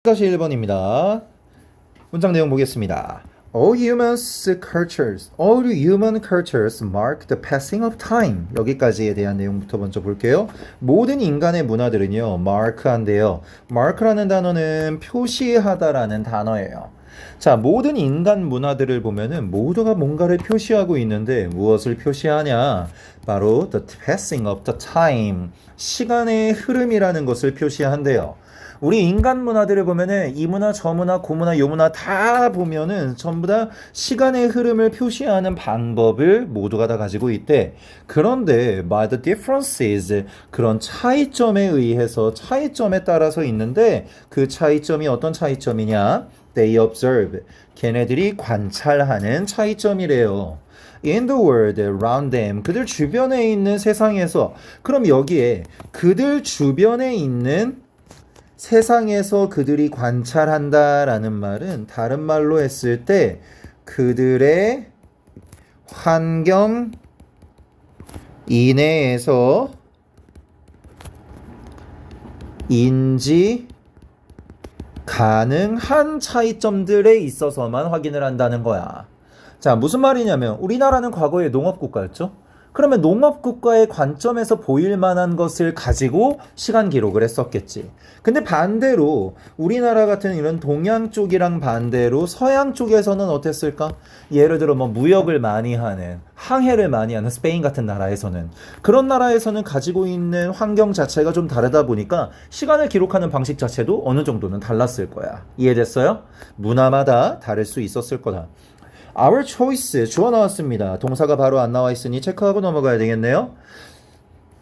다시 1번입니다. 문장 내용 보겠습니다. All human cultures mark the passing of time. 여기까지에 대한 내용부터 먼저 볼게요. 모든 인간의 문화들은요, mark한데요. mark라는 단어는 표시하다라는 단어예요. 자, 모든 인간 문화들을 보면은 모두가 뭔가를 표시하고 있는데 무엇을 표시하냐? 바로 the passing of the time. 시간의 흐름이라는 것을 표시한대요. 우리 인간 문화들을 보면은 이 문화, 저 문화, 그 문화, 요 문화 다 보면은 전부 다 시간의 흐름을 표시하는 방법을 모두가 다 가지고 있대. 그런데 by the differences, 그런 차이점에 의해서 차이점에 따라서 있는데 그 차이점이 어떤 차이점이냐? They observe. 걔네들이 관찰하는 차이점이래요. In the world around them. 그들 주변에 있는 세상에서. 그럼 여기에 그들 주변에 있는 세상에서 그들이 관찰한다라는 말은 다른 말로 했을 때 그들의 환경 이내에서 인지 가능한 차이점들에 있어서만 확인을 한다는 거야. 자, 무슨 말이냐면 우리나라는 과거에 농업국가였죠? 그러면 농업국가의 관점에서 보일 만한 것을 가지고 시간 기록을 했었겠지. 근데 반대로 우리나라 같은 이런 동양 쪽이랑 반대로 서양 쪽에서는 어땠을까? 예를 들어 뭐 무역을 많이 하는, 항해를 많이 하는 스페인 같은 나라에서는 그런 나라에서는 가지고 있는 환경 자체가 좀 다르다 보니까 시간을 기록하는 방식 자체도 어느 정도는 달랐을 거야. 이해됐어요? 문화마다 다를 수 있었을 거다. Our choice 주어 나왔습니다. 동사가 바로 안 나와 있으니 체크하고 넘어가야 되겠네요.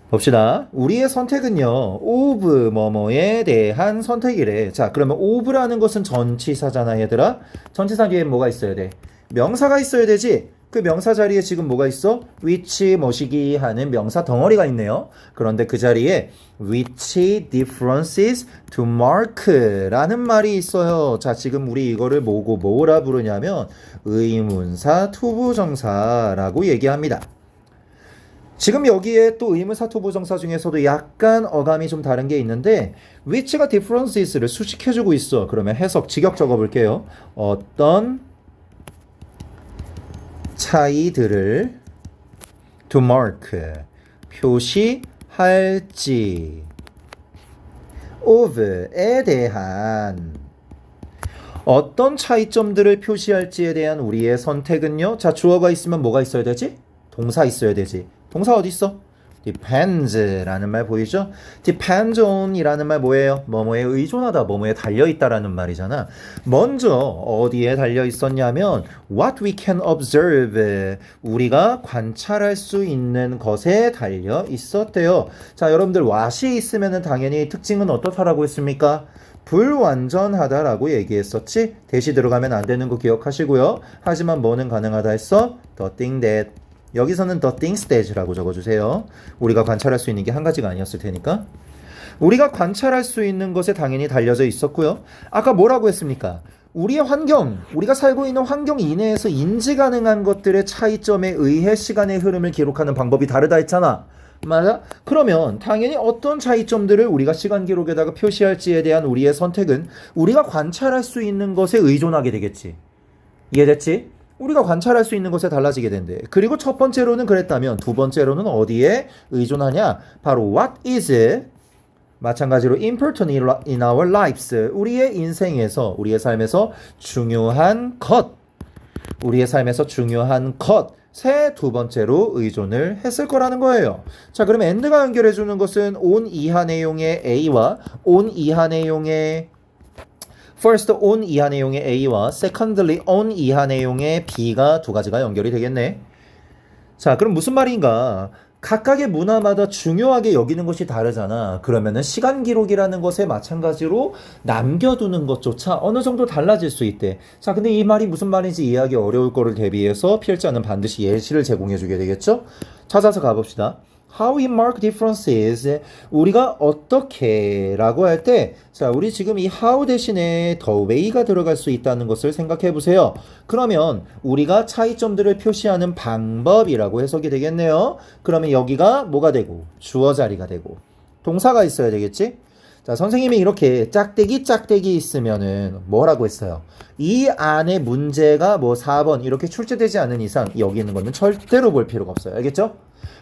봅시다. 우리의 선택은요, of 뭐뭐에 대한 선택이래. 자, 그러면 of라는 것은 전치사잖아, 얘들아. 전치사 뒤에 뭐가 있어야 돼? 명사가 있어야 되지. 그 명사 자리에 지금 뭐가 있어? which 뭐시기 하는 명사 덩어리가 있네요. 그런데 그 자리에 which differences to mark 라는 말이 있어요. 자, 지금 우리 이거를 뭐라 부르냐면 의문사 투부정사라고 얘기합니다. 지금 여기에 또 의문사 투부정사 중에서도 약간 어감이 좀 다른 게 있는데 which가 differences를 수식해주고 있어. 그러면 해석 직역 적어볼게요. 어떤 차이들을 to mark 표시할지 of에 대한 어떤 차이점들을 표시할지에 대한 우리의 선택은요. 자, 주어가 있으면 뭐가 있어야 되지? 동사 있어야 되지. 동사 어디 있어? depends 라는 말 보이죠? depends on 이라는 말 뭐예요? 뭐뭐에 의존하다, 뭐뭐에 달려있다라는 말이잖아. 먼저 어디에 달려있었냐면 what we can observe 우리가 관찰할 수 있는 것에 달려있었대요. 자, 여러분들 what이 있으면 당연히 특징은 어떻다라고 했습니까? 불완전하다라고 얘기했었지? 대시 들어가면 안 되는 거 기억하시고요. 하지만 뭐는 가능하다 했어? the thing that 여기서는 the things that라고 적어주세요. 우리가 관찰할 수 있는 게 한 가지가 아니었을 테니까. 우리가 관찰할 수 있는 것에 당연히 달려져 있었고요. 아까 뭐라고 했습니까? 우리의 환경, 우리가 살고 있는 환경 이내에서 인지 가능한 것들의 차이점에 의해 시간의 흐름을 기록하는 방법이 다르다 했잖아. 맞아? 그러면 당연히 어떤 차이점들을 우리가 시간 기록에다가 표시할지에 대한 우리의 선택은 우리가 관찰할 수 있는 것에 의존하게 되겠지. 이해됐지? 우리가 관찰할 수 있는 것에 달라지게 된대. 그리고 첫 번째로는 그랬다면 두 번째로는 어디에 의존하냐? 바로 what is 마찬가지로 important in our lives 우리의 인생에서 우리의 삶에서 중요한 것 우리의 삶에서 중요한 것에 두 번째로 의존을 했을 거라는 거예요. 자, 그러면 and가 연결해 주는 것은 on 이하 내용의 A와 on 이하 내용의 First on 이하 내용의 A와 Secondly on 이하 내용의 B가 두 가지가 연결이 되겠네. 자, 그럼 무슨 말인가? 각각의 문화마다 중요하게 여기는 것이 다르잖아. 그러면은 시간 기록이라는 것에 마찬가지로 남겨두는 것조차 어느 정도 달라질 수 있대. 자, 근데 이 말이 무슨 말인지 이해하기 어려울 거를 대비해서 필자는 반드시 예시를 제공해주게 되겠죠? 찾아서 가봅시다. How we mark differences 우리가 어떻게 라고 할 때 자, 우리 지금 이 how 대신에 the way가 들어갈 수 있다는 것을 생각해 보세요. 그러면 우리가 차이점들을 표시하는 방법이라고 해석이 되겠네요. 그러면 여기가 뭐가 되고 주어 자리가 되고 동사가 있어야 되겠지? 자, 선생님이 이렇게 짝대기 있으면은 뭐라고 했어요? 이 안에 문제가 뭐 4번 이렇게 출제되지 않은 이상 여기 있는 거는 절대로 볼 필요가 없어요. 알겠죠?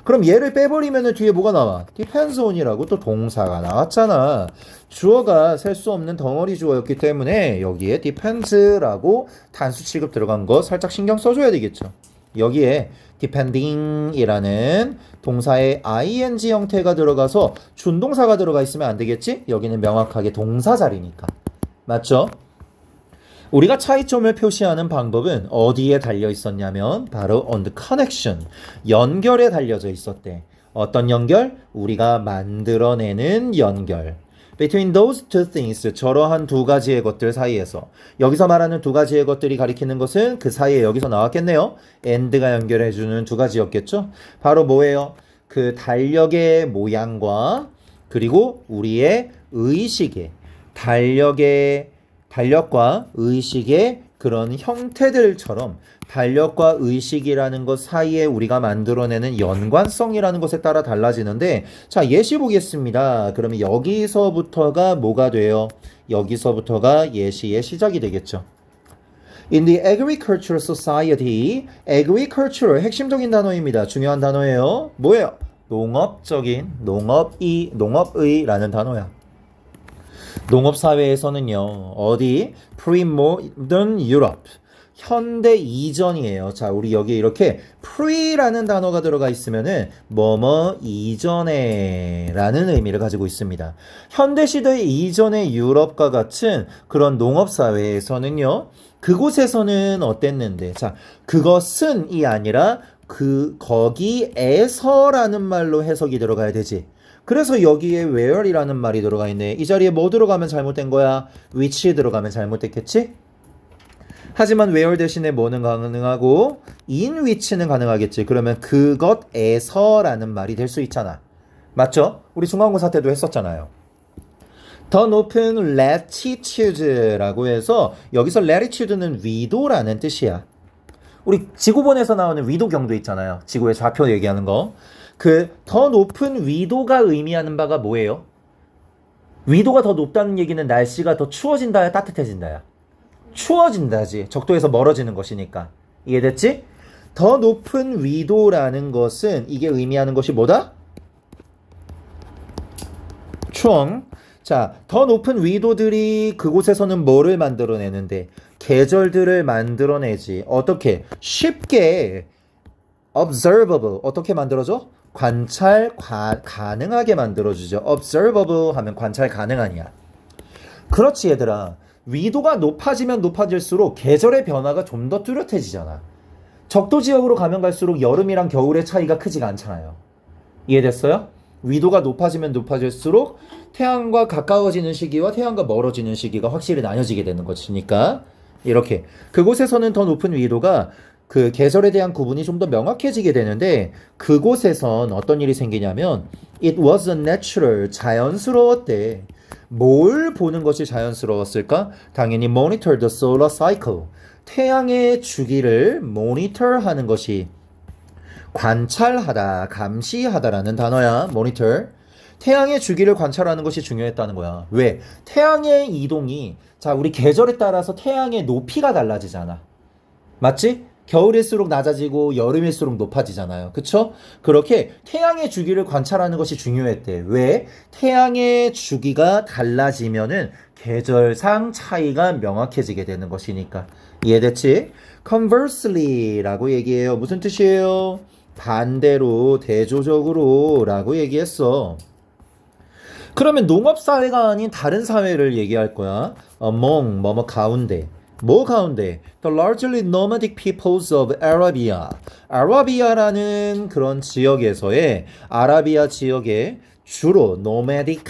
그럼 얘를 빼버리면은 뒤에 뭐가 나와? depends on이라고 또 동사가 나왔잖아. 주어가 셀 수 없는 덩어리 주어였기 때문에 여기에 depends라고 단수 취급 들어간 거 살짝 신경 써줘야 되겠죠. 여기에 depending이라는 동사의 ing 형태가 들어가서 준동사가 들어가 있으면 안 되겠지? 여기는 명확하게 동사 자리니까. 맞죠? 우리가 차이점을 표시하는 방법은 어디에 달려 있었냐면 바로 on the connection, 연결에 달려져 있었대. 어떤 연결? 우리가 만들어내는 연결. Between those two things, 저러한 두 가지의 것들 사이에서. 여기서 말하는 두 가지의 것들이 가리키는 것은 그 사이에 여기서 나왔겠네요. and가 연결해주는 두 가지였겠죠. 바로 뭐예요? 그 달력의 모양과 그리고 우리의 의식의 달력과 의식의 그런 형태들처럼 달력과 의식이라는 것 사이에 우리가 만들어내는 연관성이라는 것에 따라 달라지는데, 자, 예시 보겠습니다. 그러면 여기서부터가 뭐가 돼요? 여기서부터가 예시의 시작이 되겠죠. In the agricultural society, agricultural 핵심적인 단어입니다. 중요한 단어예요. 뭐예요? 농업의라는 단어야. 농업사회에서는요, 어디? Pre-modern Europe. 현대 이전이에요. 자, 우리 여기 이렇게 pre라는 단어가 들어가 있으면은 뭐뭐 이전에 라는 의미를 가지고 있습니다. 현대시대 이전의 유럽과 같은 그런 농업사회에서는요, 그곳에서는 어땠는데, 자, 그것은이 아니라 거기에서라는 말로 해석이 들어가야 되지. 그래서 여기에 where이라는 말이 들어가 있네. 이 자리에 뭐 들어가면 잘못된 거야? which 들어가면 잘못됐겠지? 하지만 where 대신에 뭐는 가능하고 in which는 가능하겠지. 그러면 그것에서라는 말이 될 수 있잖아. 맞죠? 우리 중간고사 때도 했었잖아요. 더 높은 latitude라고 해서 여기서 latitude는 위도라는 뜻이야. 우리 지구본에서 나오는 위도 경도 있잖아요. 지구의 좌표 얘기하는 거. 그 더 높은 위도가 의미하는 바가 뭐예요? 위도가 더 높다는 얘기는 날씨가 더 추워진다야 따뜻해진다야? 추워진다지. 적도에서 멀어지는 것이니까. 이해됐지? 더 높은 위도라는 것은 이게 의미하는 것이 뭐다? 추억. 자, 더 높은 위도들이 그곳에서는 뭐를 만들어내는데? 계절들을 만들어내지. 어떻게? 쉽게 observable. 어떻게 만들어줘? 관찰 가능하게 만들어주죠. observable 하면 관찰 가능하냐. 그렇지 얘들아. 위도가 높아지면 높아질수록 계절의 변화가 좀 더 뚜렷해지잖아. 적도 지역으로 가면 갈수록 여름이랑 겨울의 차이가 크지가 않잖아요. 이해됐어요? 위도가 높아지면 높아질수록 태양과 가까워지는 시기와 태양과 멀어지는 시기가 확실히 나뉘어지게 되는 것이니까 이렇게 그곳에서는 더 높은 위도가 그 계절에 대한 구분이 좀 더 명확해지게 되는데 그곳에선 어떤 일이 생기냐면 it was a natural 자연스러웠대. 뭘 보는 것이 자연스러웠을까? 당연히 monitor the solar cycle 태양의 주기를 모니터하는 것이 관찰하다, 감시하다라는 단어야. monitor. 태양의 주기를 관찰하는 것이 중요했다는 거야. 왜? 태양의 이동이 자, 우리 계절에 따라서 태양의 높이가 달라지잖아. 맞지? 겨울일수록 낮아지고 여름일수록 높아지잖아요. 그쵸? 그렇게 태양의 주기를 관찰하는 것이 중요했대. 왜? 태양의 주기가 달라지면은 계절상 차이가 명확해지게 되는 것이니까. 이해됐지? Conversely 라고 얘기해요. 무슨 뜻이에요? 반대로, 대조적으로 라고 얘기했어. 그러면 농업사회가 아닌 다른 사회를 얘기할 거야. among, 뭐뭐 가운데. 뭐 가운데? The largely nomadic peoples of Arabia. 아라비아라는 그런 지역에서의 아라비아 지역의 주로 nomadic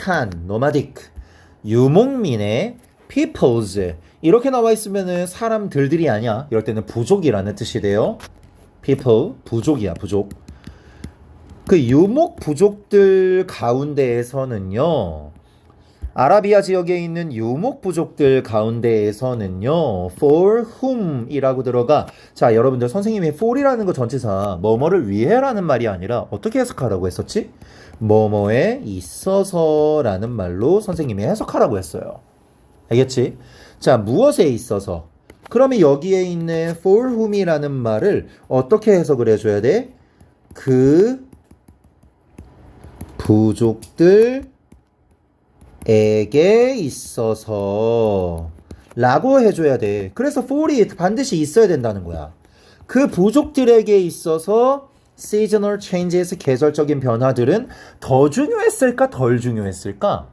유목민의 peoples 이렇게 나와 있으면은 사람들이 아니야. 이럴 때는 부족이라는 뜻이 돼요. people 부족이야 부족. 그 유목 부족들 가운데에서는요. 아라비아 지역에 있는 유목 부족들 가운데에서는요. for whom 이라고 들어가. 자, 여러분들 선생님이 for이라는 거 전치사 뭐뭐를 위해라는 말이 아니라 어떻게 해석하라고 했었지? 뭐뭐에 있어서라는 말로 선생님이 해석하라고 했어요. 알겠지? 자, 무엇에 있어서? 그러면 여기에 있는 for whom이라는 말을 어떻게 해석을 해줘야 돼? 그 부족들에게 있어서 라고 해줘야 돼. 그래서 for이 반드시 있어야 된다는 거야. 그 부족들에게 있어서 seasonal changes, 계절적인 변화들은 더 중요했을까? 덜 중요했을까?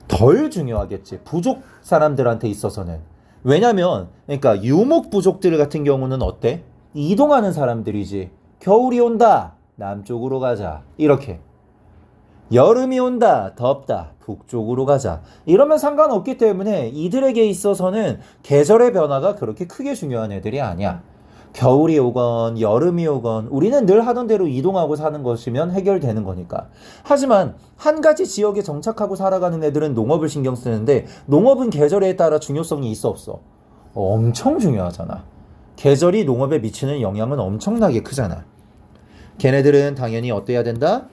덜 중요하겠지. 부족 사람들한테 있어서는. 왜냐면 그러니까 유목 부족들 같은 경우는 어때? 이동하는 사람들이지. 겨울이 온다. 남쪽으로 가자. 이렇게. 여름이 온다. 덥다. 북쪽으로 가자. 이러면 상관없기 때문에 이들에게 있어서는 계절의 변화가 그렇게 크게 중요한 애들이 아니야. 겨울이 오건 여름이 오건 우리는 늘 하던 대로 이동하고 사는 것이면 해결되는 거니까. 하지만 한 가지 지역에 정착하고 살아가는 애들은 농업을 신경 쓰는데 농업은 계절에 따라 중요성이 있어 없어? 엄청 중요하잖아. 계절이 농업에 미치는 영향은 엄청나게 크잖아. 걔네들은 당연히 어때야 된다?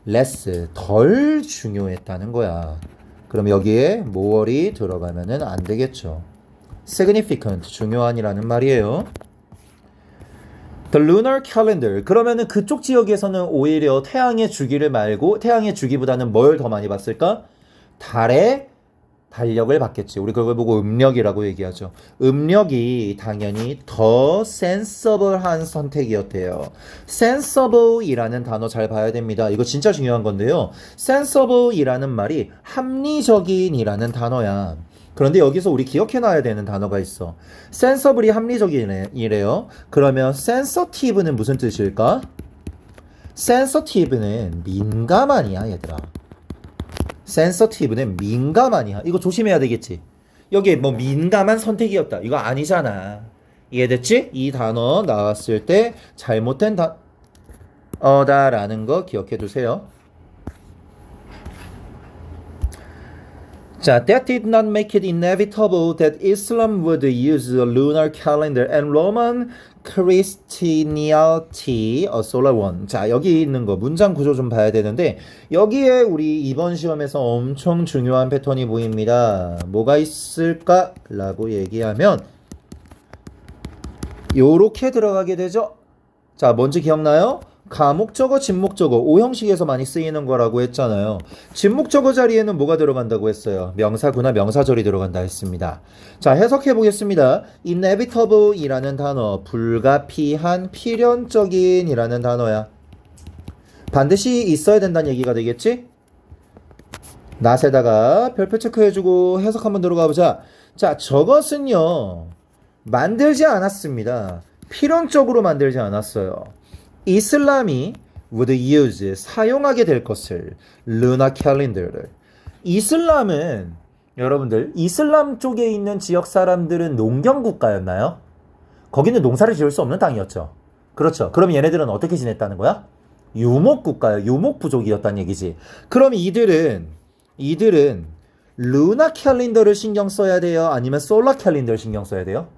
less, 덜 중요했다는 거야. 그럼 여기에 more이 들어가면은 안 되겠죠. significant, 중요한이라는 말이에요. The lunar calendar. 그러면은 그쪽 지역에서는 오히려 태양의 주기를 말고 태양의 주기보다는 뭘 더 많이 봤을까? 달의 달력을 봤겠지. 우리 그걸 보고 음력이라고 얘기하죠. 음력이 당연히 더 sensible한 선택이었대요. sensible이라는 단어 잘 봐야 됩니다. 이거 진짜 중요한 건데요. sensible이라는 말이 합리적인이라는 단어야. 그런데 여기서 우리 기억해놔야 되는 단어가 있어. sensible이 합리적이래요. 그러면 sensitive는 무슨 뜻일까? sensitive는 민감한이야, 얘들아. sensitive는 민감한이야. 이거 조심해야 되겠지. 여기 뭐 민감한 선택이었다. 이거 아니잖아. 이해됐지? 이 단어 나왔을 때 잘못된 다라는 거 기억해 두세요. 자, that did not make it inevitable that Islam would use the lunar calendar and Roman Christianity a solar one. 자, 여기 있는 거 문장 구조 좀 봐야 되는데 여기에 우리 이번 시험에서 엄청 중요한 패턴이 보입니다. 뭐가 있을까? 라고 얘기하면 요렇게 들어가게 되죠. 자, 뭔지 기억나요? 가목적어, 진목적어, 오형식에서 많이 쓰이는 거라고 했잖아요. 진목적어 자리에는 뭐가 들어간다고 했어요? 명사구나 명사절이 들어간다 했습니다. 자, 해석해 보겠습니다. inevitable이라는 단어, 불가피한, 필연적인이라는 단어야. 반드시 있어야 된다는 얘기가 되겠지? 낫에다가 별표 체크해주고 해석 한번 들어가 보자. 자, 저것은요 만들지 않았습니다. 필연적으로 만들지 않았어요. 이슬람이 would use, 사용하게 될 것을 lunar calendar를. 이슬람은 여러분들 이슬람 쪽에 있는 지역 사람들은 농경국가였나요? 거기는 농사를 지을 수 없는 땅이었죠. 그렇죠. 그럼 얘네들은 어떻게 지냈다는 거야? 유목국가요. 유목부족이었다는 얘기지. 그럼 이들은 루나 캘린더를 신경 써야 돼요? 아니면 솔라 캘린더를 신경 써야 돼요?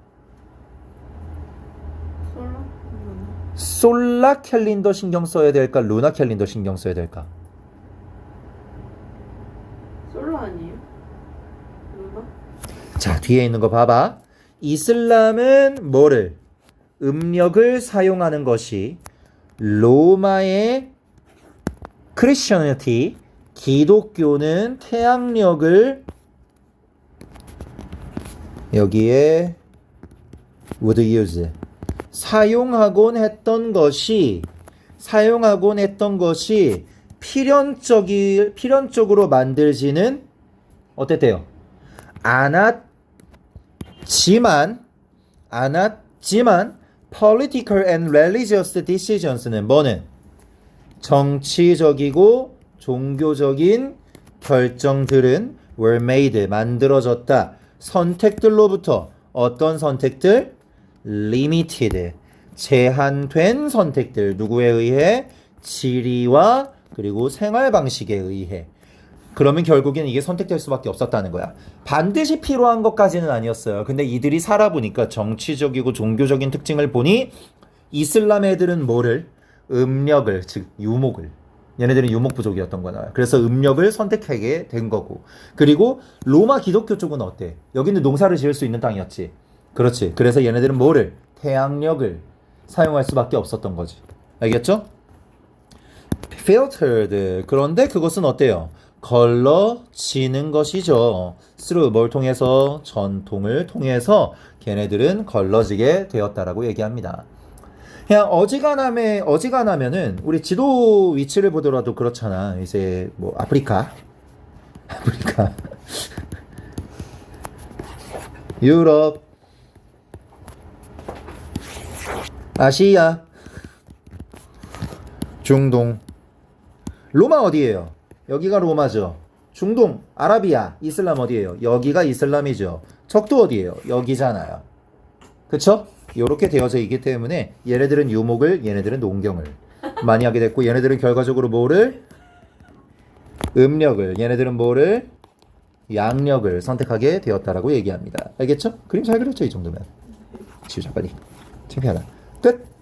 솔라 캘린더 신경 써야 될까? 루나 캘린더 신경 써야 될까? 솔라 아니에요? 루나? 자, 뒤에 있는 거 봐봐. 이슬람은 뭐를? 음력을 사용하는 것이 로마의 크리스천리티, 기독교는 태양력을 여기에 would use 사용하곤 했던 것이 필연적으로 만들지는 어땠대요? 않았지만 political and religious decisions는 뭐는? 정치적이고 종교적인 결정들은 were made, 만들어졌다. 선택들로부터 어떤 선택들? limited, 제한된 선택들. 누구에 의해? 지리와 그리고 생활 방식에 의해. 그러면 결국엔 이게 선택될 수밖에 없었다는 거야. 반드시 필요한 것까지는 아니었어요. 근데 이들이 살아보니까 정치적이고 종교적인 특징을 보니 이슬람 애들은 뭐를? 음력을, 즉 유목을 얘네들은 유목 부족이었던 거잖아요. 그래서 음력을 선택하게 된 거고. 그리고 로마 기독교 쪽은 어때? 여기는 농사를 지을 수 있는 땅이었지. 그렇지. 그래서 얘네들은 뭐를? 태양력을 사용할 수밖에 없었던 거지. 알겠죠? filtered. 그런데 그것은 어때요? 걸러지는 것이죠. through 뭘 통해서? 전통을 통해서 걔네들은 걸러지게 되었다라고 얘기합니다. 그냥 어지간하면은 우리 지도 위치를 보더라도 그렇잖아. 이제 뭐 아프리카, 유럽, 아시아, 중동. 로마 어디예요? 여기가 로마죠. 중동, 아라비아, 이슬람 어디예요? 여기가 이슬람이죠. 적도 어디예요? 여기잖아요. 그쵸? 이렇게 되어져 있기 때문에 얘네들은 유목을, 얘네들은 농경을 많이 하게 됐고, 얘네들은 결과적으로 뭐를? 음력을, 얘네들은 뭐를? 양력을 선택하게 되었다라고 얘기합니다. 알겠죠? 그림 잘 그렸죠? 이 정도면. 지우자 빨리. 창피하다. 끝!